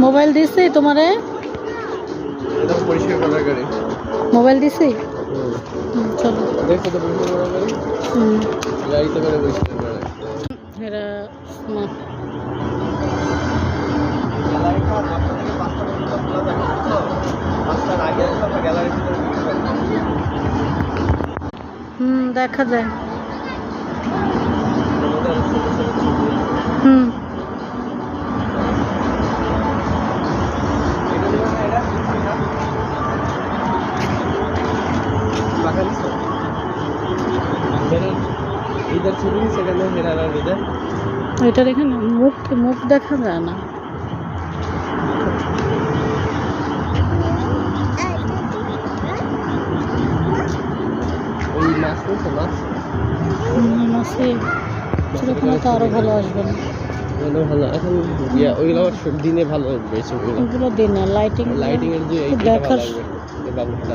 Mobile দিছি তোমারে, এটা পরিষ্কার করার গাড়ি। মোবাইল দিছি। চলো দেখো তো পরিষ্কার করার গাড়ি। গাড়িতে করে পরিষ্কার করে এরা দেখা যায়। এটার এখানে মুখ দেখা যায় না। সেরকম তো আরো ভালো আসবে না। ভালো এখন ওইগুলো দিনে ভালো লাগবে। ওগুলো দিনে লাইটিং এর যে দেখার বাবুটা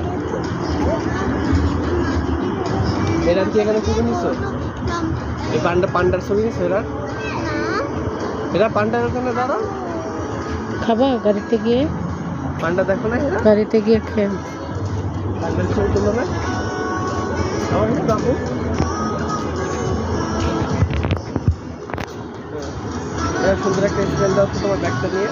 এরা কি এখানে ছবি নিছো? এই পান্ডার ছবি নিছো? এরা পান্ডার ওখানে দাঁড়াও, খাবা গাড়িতে গিয়ে। পান্ডা দেখো না? এরা গাড়িতে গিয়ে খেয়ে পান্ডার ছবি তুলো না আমার বাবু। সুন্দর একটা স্টাইল দাও তো তোমার ব্যাগটা নিয়ে।